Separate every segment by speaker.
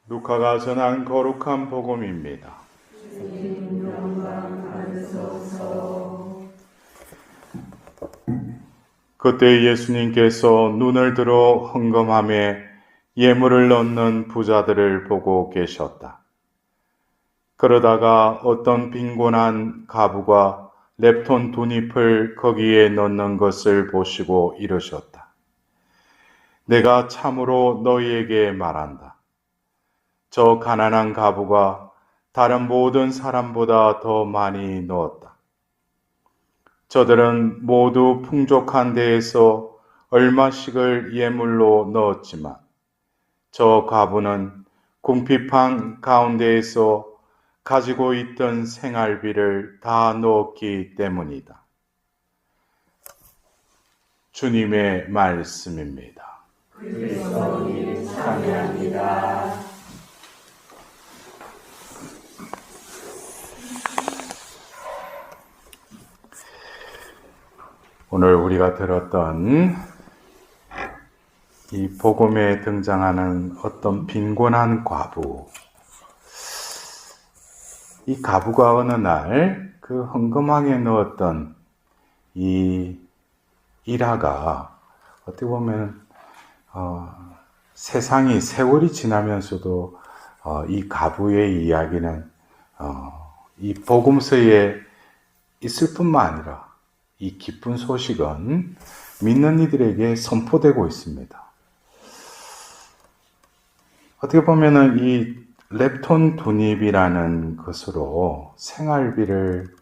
Speaker 1: 루카가 전한 거룩한 복음입니다. 그때 예수님께서 눈을 들어 헌금함에 예물을 넣는 부자들을 보고 계셨다. 그러다가 어떤 빈곤한 가부가 렙톤 두 잎을 거기에 넣는 것을 보시고 이르셨다. 내가 참으로 너희에게 말한다. 저 가난한 가부가 다른 모든 사람보다 더 많이 넣었다. 저들은 모두 풍족한 데에서 얼마씩을 예물로 넣었지만 저 가부는 궁핍한 가운데에서 가지고 있던 생활비를 다 넣었기 때문이다. 주님의 말씀입니다.
Speaker 2: 그리스도님 찬양합니다.
Speaker 1: 오늘 우리가 들었던 이 복음에 등장하는 어떤 빈곤한 과부, 이 과부가 어느 날 그 헌금함에 넣었던 이 일화가 어떻게 보면 세상이 세월이 지나면서도 이 과부의 이야기는 이 복음서에 있을 뿐만 아니라 이 기쁜 소식은 믿는 이들에게 선포되고 있습니다. 어떻게 보면은 이 렙톤 두 잎이라는 것으로 생활비를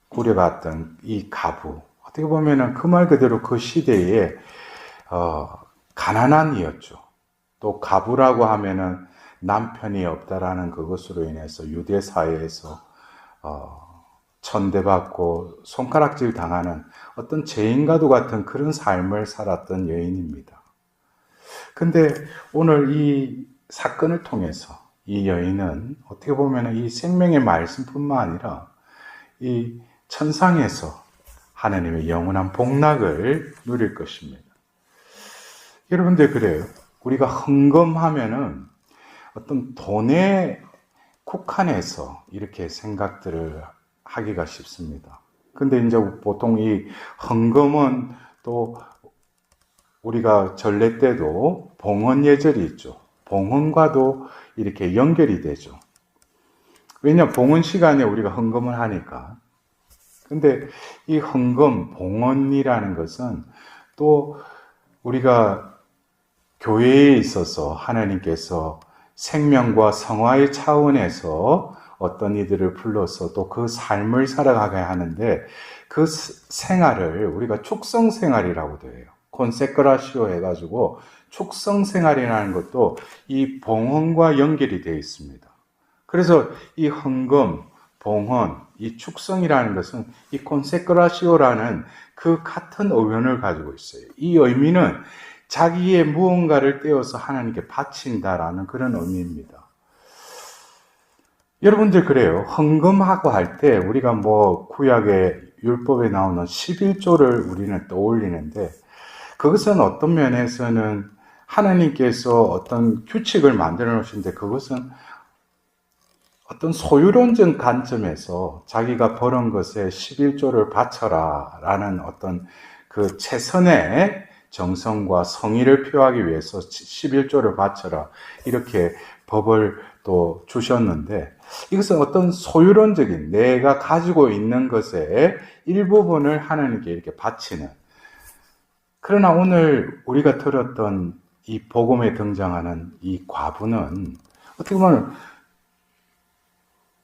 Speaker 1: 꾸려갔던 이 가부, 어떻게 보면은 그 말 그대로 그 시대에 가난한이었죠. 또 가부라고 하면은 남편이 없다라는 그것으로 인해서 유대 사회에서 천대받고 손가락질 당하는 어떤 죄인과도 같은 그런 삶을 살았던 여인입니다. 근데 오늘 이 사건을 통해서 이 여인은 어떻게 보면 이 생명의 말씀뿐만 아니라 이 천상에서 하나님의 영원한 복락을 누릴 것입니다. 여러분들 그래요. 우리가 헌금하면은 어떤 돈에 국한해서 이렇게 생각들을 하기가 쉽습니다. 근데 이제 보통 이 헌금은 또 우리가 전례 때도 봉헌 예절이 있죠. 봉헌과도 이렇게 연결이 되죠. 왜냐, 봉헌 시간에 우리가 헌금을 하니까. 근데 이 헌금, 봉헌이라는 것은 또 우리가 교회에 있어서 하나님께서 생명과 성화의 차원에서 어떤 이들을 불러서 또 그 삶을 살아가게 하는데 그 생활을 우리가 축성 생활이라고도 해요. 콘세크라시오 해가지고 축성 생활이라는 것도 이 봉헌과 연결이 되어 있습니다. 그래서 이 헌금, 봉헌, 이 축성이라는 것은 이 콘세크라시오라는 그 같은 의원을 가지고 있어요. 이 의미는 자기의 무언가를 떼어서 하나님께 바친다라는 그런 의미입니다. 여러분들 그래요. 헌금하고 할 때 우리가 뭐 구약의 율법에 나오는 11조를 우리는 떠올리는데 그것은 어떤 면에서는 하나님께서 어떤 규칙을 만들어 놓으신데 그것은 어떤 소유론적 관점에서 자기가 벌은 것에 11조를 바쳐라 라는 어떤 그 최선의 정성과 성의를 표하기 위해서 11조를 바쳐라 이렇게 법을 또 주셨는데 이것은 어떤 소유론적인 내가 가지고 있는 것의 일부분을 하나님께 이렇게 바치는, 그러나 오늘 우리가 들었던 이 복음에 등장하는 이 과부는 어떻게 보면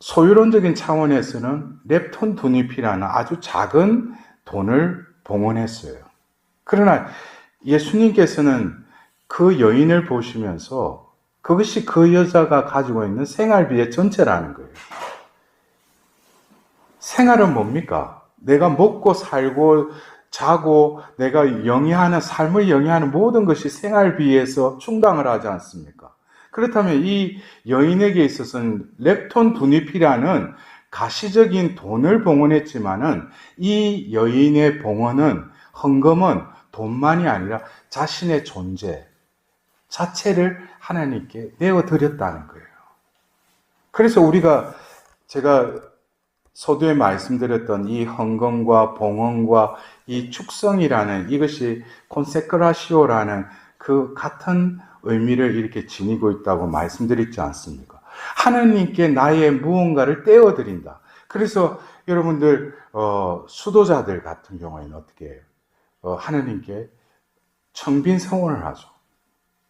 Speaker 1: 소유론적인 차원에서는 렙톤 두 잎이라는 아주 작은 돈을 봉헌했어요. 그러나 예수님께서는 그 여인을 보시면서 그것이 그 여자가 가지고 있는 생활비의 전체라는 거예요. 생활은 뭡니까? 내가 먹고 살고 자고 내가 영위하는 삶을 영위하는 모든 것이 생활비에서 충당을 하지 않습니까? 그렇다면 이 여인에게 있어서는 렙톤 두 잎이라는 가시적인 돈을 봉헌했지만은 이 여인의 봉헌은 헌금은 돈만이 아니라 자신의 존재, 자체를 하나님께 내어드렸다는 거예요. 그래서 제가 서두에 말씀드렸던 이 헌금과 봉헌과 이 축성이라는 이것이 콘세크라시오라는 그 같은 의미를 이렇게 지니고 있다고 말씀드렸지 않습니까? 하나님께 나의 무언가를 떼어드린다. 그래서 여러분들 수도자들 같은 경우에는 어떻게 해요? 하나님께 청빈 성원을 하죠.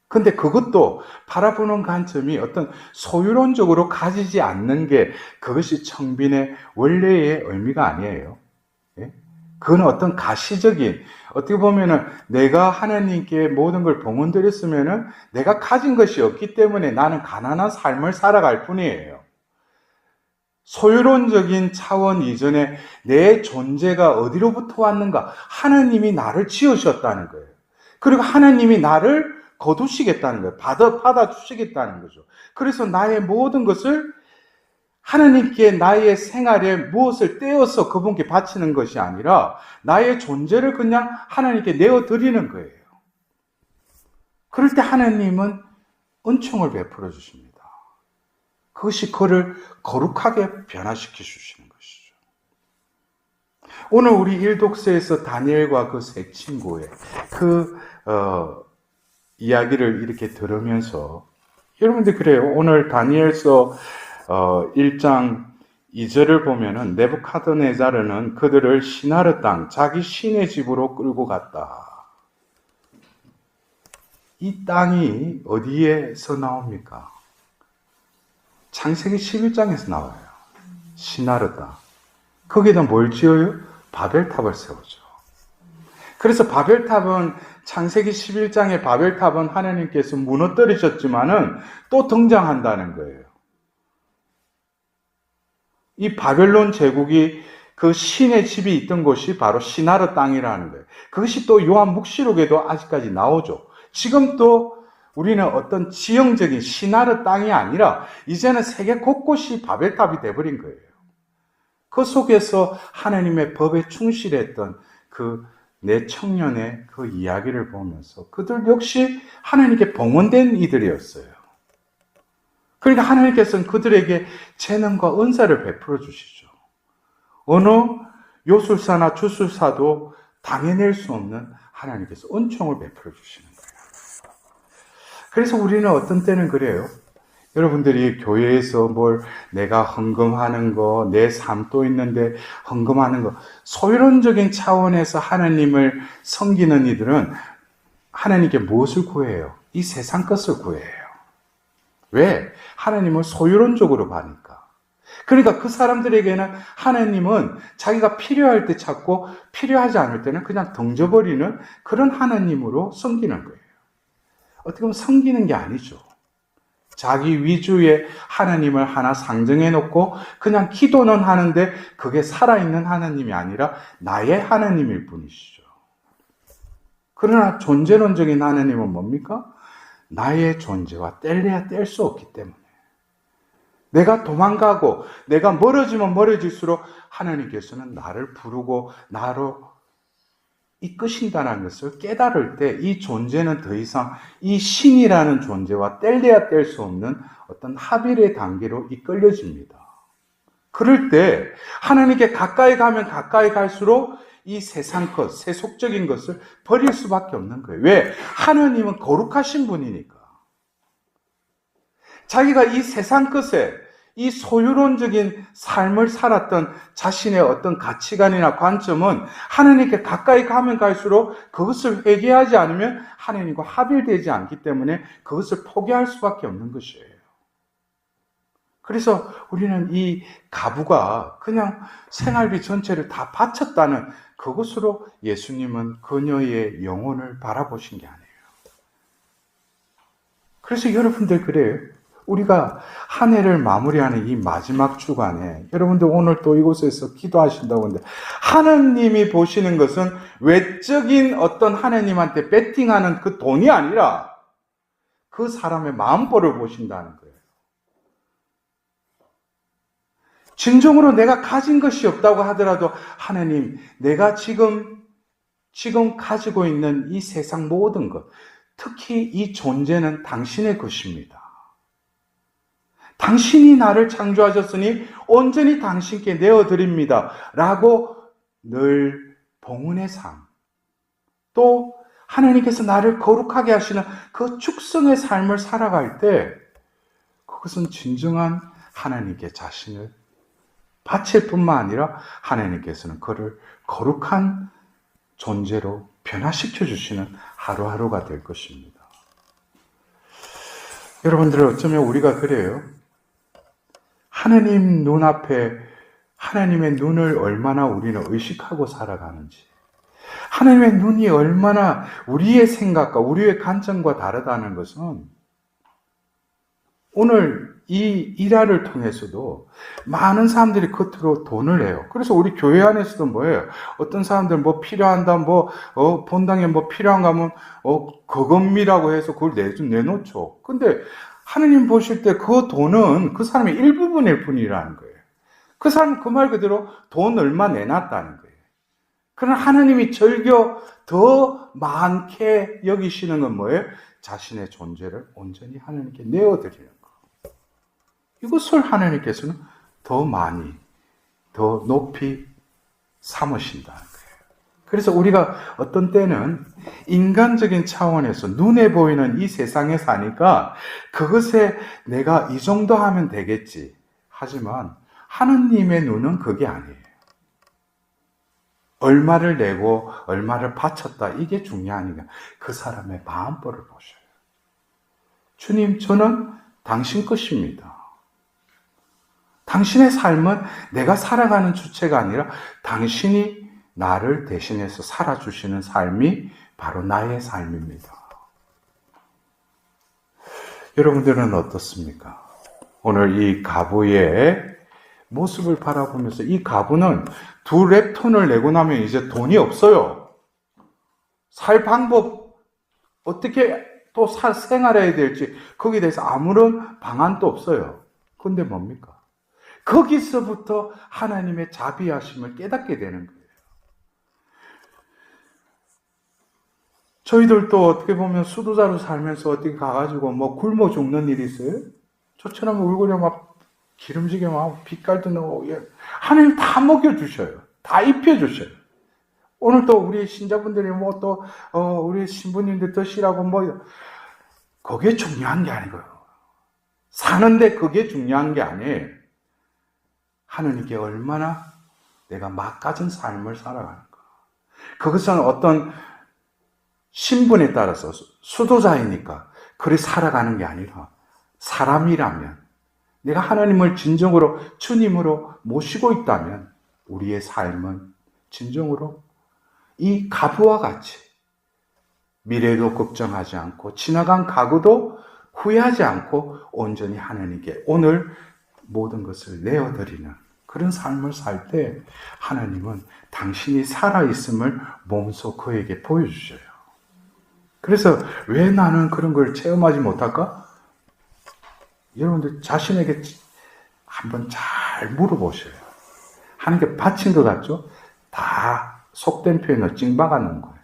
Speaker 1: 근데 그것도 바라보는 관점이 어떤 소유론적으로 가지지 않는 게 그것이 청빈의 원래의 의미가 아니에요. 예? 그건 어떤 가시적인, 어떻게 보면은 내가 하나님께 모든 걸 봉헌드렸으면은 내가 가진 것이 없기 때문에 나는 가난한 삶을 살아갈 뿐이에요. 소유론적인 차원 이전에 내 존재가 어디로부터 왔는가? 하나님이 나를 지으셨다는 거예요. 그리고 하나님이 나를 거두시겠다는 거예요. 받아주시겠다는 거죠. 그래서 나의 모든 것을 하나님께 나의 생활에 무엇을 떼어서 그분께 바치는 것이 아니라 나의 존재를 그냥 하나님께 내어드리는 거예요. 그럴 때 하나님은 은총을 베풀어 주십니다. 그것이 그를 거룩하게 변화시켜 주시는 것이죠. 오늘 우리 일독서에서 다니엘과 그 세 친구의 이야기를 이렇게 들으면서 여러분들 그래요. 오늘 다니엘서 1장 2절을 보면은 네부카드네자르는 그들을 시나르 땅 자기 신의 집으로 끌고 갔다. 이 땅이 어디에서 나옵니까? 창세기 11장에서 나와요. 시나르 땅. 거기다 뭘 지어요? 바벨탑을 세우죠. 그래서 바벨탑은 창세기 11장의 바벨탑은 하나님께서 무너뜨리셨지만은 또 등장한다는 거예요. 이 바벨론 제국이 그 신의 집이 있던 곳이 바로 시나르 땅이라는 거예요. 그것이 또 요한 묵시록에도 아직까지 나오죠. 지금 또 우리는 어떤 지형적인 시나르 땅이 아니라 이제는 세계 곳곳이 바벨탑이 돼버린 거예요. 그 속에서 하나님의 법에 충실했던 내 청년의 그 이야기를 보면서 그들 역시 하나님께 봉헌된 이들이었어요. 그러니까 하나님께서는 그들에게 재능과 은사를 베풀어 주시죠. 어느 요술사나 주술사도 당해낼 수 없는 하나님께서 은총을 베풀어 주시는 거예요. 그래서 우리는 어떤 때는 그래요. 여러분들이 교회에서 내가 헌금하는 거, 내 삶도 있는데 헌금하는 거, 소유론적인 차원에서 하나님을 섬기는 이들은 하나님께 무엇을 구해요? 이 세상 것을 구해요. 왜? 하나님을 소유론적으로 봐니까. 그러니까 그 사람들에게는 하나님은 자기가 필요할 때 찾고 필요하지 않을 때는 그냥 던져버리는 그런 하나님으로 섬기는 거예요. 어떻게 보면 섬기는 게 아니죠. 자기 위주의 하나님을 하나 상정해 놓고 그냥 기도는 하는데 그게 살아있는 하나님이 아니라 나의 하나님일 뿐이시죠. 그러나 존재론적인 하나님은 뭡니까? 나의 존재와 뗄래야 뗄 수 없기 때문에 내가 도망가고 내가 멀어지면 멀어질수록 하나님께서는 나를 부르고 나로 이끄신다는 것을 깨달을 때 이 존재는 더 이상 이 신이라는 존재와 뗄래야 뗄 수 없는 어떤 합일의 단계로 이끌려집니다. 그럴 때 하나님께 가까이 가면 가까이 갈수록 이 세상 것, 세속적인 것을 버릴 수밖에 없는 거예요. 왜? 하나님은 거룩하신 분이니까. 자기가 이 세상 것에 이 소유론적인 삶을 살았던 자신의 어떤 가치관이나 관점은 하나님께 가까이 가면 갈수록 그것을 회개하지 않으면 하나님과 합일되지 않기 때문에 그것을 포기할 수밖에 없는 것이에요. 그래서 우리는 이 가부가 그냥 생활비 전체를 다 바쳤다는 그것으로 예수님은 그녀의 영혼을 바라보신 게 아니에요. 그래서 여러분들 그래요. 우리가 한 해를 마무리하는 이 마지막 주간에 여러분들 오늘 또 이곳에서 기도하신다고 하는데 하나님이 보시는 것은 외적인 어떤 하나님한테 베팅하는 그 돈이 아니라 그 사람의 마음보를 보신다는 거예요. 진정으로 내가 가진 것이 없다고 하더라도 하나님, 내가 지금 가지고 있는 이 세상 모든 것, 특히 이 존재는 당신의 것입니다. 당신이 나를 창조하셨으니 온전히 당신께 내어드립니다. 라고 늘 봉헌의 삶, 또 하나님께서 나를 거룩하게 하시는 그 축성의 삶을 살아갈 때 그것은 진정한 하나님께 자신을 바칠 뿐만 아니라 하나님께서는 그를 거룩한 존재로 변화시켜 주시는 하루하루가 될 것입니다. 여러분들 어쩌면 우리가 그래요. 하나님 눈앞에 하나님의 눈을 얼마나 우리는 의식하고 살아가는지, 하나님의 눈이 얼마나 우리의 생각과 우리의 관점과 다르다는 것은 오늘 이 일화를 통해서도 많은 사람들이 겉으로 돈을 내요. 그래서 우리 교회 안에서도 뭐예요? 어떤 사람들은 뭐 필요한다, 본당에 뭐 필요한가 하면, 거금이라고 해서 그걸 내놓죠. 근데 하느님 보실 때 그 돈은 그 사람의 일부분일 뿐이라는 거예요. 그 사람은 그 말 그대로 돈 얼마 내놨다는 거예요. 그러나 하나님이 절겨 더 많게 여기시는 건 뭐예요? 자신의 존재를 온전히 하나님께 내어드리는 거. 이것을 하나님께서는 더 많이, 더 높이 삼으신다는 거예요. 그래서 우리가 어떤 때는 인간적인 차원에서 눈에 보이는 이 세상에 사니까 그것에 내가 이 정도 하면 되겠지. 하지만 하느님의 눈은 그게 아니에요. 얼마를 내고 얼마를 바쳤다, 이게 중요하니까 그 사람의 마음벌을 보셔요. 주님, 저는 당신 것입니다. 당신의 삶은 내가 살아가는 주체가 아니라 당신이 나를 대신해서 살아주시는 삶이 바로 나의 삶입니다. 여러분들은 어떻습니까? 오늘 이 가부의 모습을 바라보면서 이 가부는 2렙톤을 내고 나면 이제 돈이 없어요. 살 방법, 어떻게 또 생활해야 될지 거기에 대해서 아무런 방안도 없어요. 근데 뭡니까? 거기서부터 하나님의 자비하심을 깨닫게 되는 거예요. 저희들도 어떻게 보면 수도자로 살면서 어떻게 가가지고 뭐 굶어 죽는 일이 있어요? 저처럼 얼굴에 막 기름지게 막 빛깔도 나고, 하나님 다 먹여주셔요. 다 입혀주셔요. 오늘 또 우리 신자분들이 우리 신부님들 드시라고 그게 중요한 게 아니고요. 사는데 그게 중요한 게 아니에요. 하느님께 얼마나 내가 막가진 삶을 살아가는가. 그것은 어떤 신분에 따라서 수도자이니까 그리 살아가는 게 아니라 사람이라면 내가 하나님을 진정으로 주님으로 모시고 있다면 우리의 삶은 진정으로 이 가부와 같이 미래도 걱정하지 않고 지나간 과거도 후회하지 않고 온전히 하나님께 오늘 모든 것을 내어드리는 그런 삶을 살 때 하나님은 당신이 살아있음을 몸소 그에게 보여주셔요. 그래서 왜 나는 그런 걸 체험하지 못할까? 여러분들 자신에게 한번 잘 물어보셔요. 하나님께 바친 것 같죠? 다 속된 표현을 찡박아 놓은 거예요.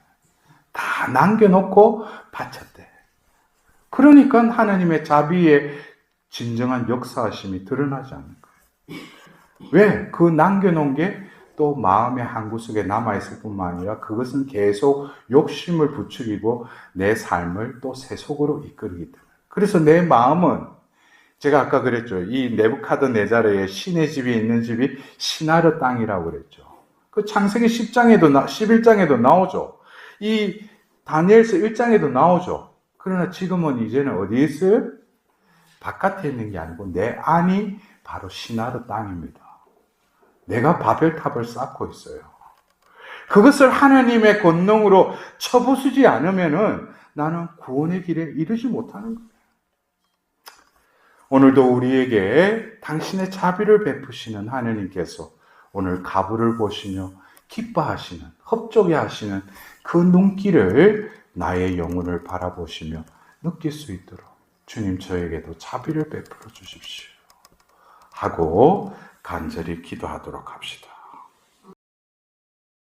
Speaker 1: 다 남겨놓고 바쳤대. 그러니까 하나님의 자비의 진정한 역사하심이 드러나지 않는 거예요. 왜? 그 남겨놓은 게 또 마음의 한구석에 남아있을 뿐만 아니라 그것은 계속 욕심을 부추기고 내 삶을 또 세속으로 이끌기 때문에. 그래서 내 마음은 제가 아까 그랬죠. 이 네부카드네자르의 신의 집이 있는 집이 시나르 땅이라고 그랬죠. 그 창세기 11장에도 나오죠. 이 다니엘서 1장에도 나오죠. 그러나 지금은 이제는 어디에 있어요? 바깥에 있는 게 아니고 내 안이 바로 시나르 땅입니다. 내가 바벨탑을 쌓고 있어요. 그것을 하나님의 권능으로 쳐부수지 않으면은 나는 구원의 길에 이르지 못하는 거예요. 오늘도 우리에게 당신의 자비를 베푸시는 하나님께서 오늘 가부를 보시며 기뻐하시는, 흡족해 하시는 그 눈길을 나의 영혼을 바라보시며 느낄 수 있도록 주님 저에게도 자비를 베풀어 주십시오. 하고 간절히 기도하도록 합시다.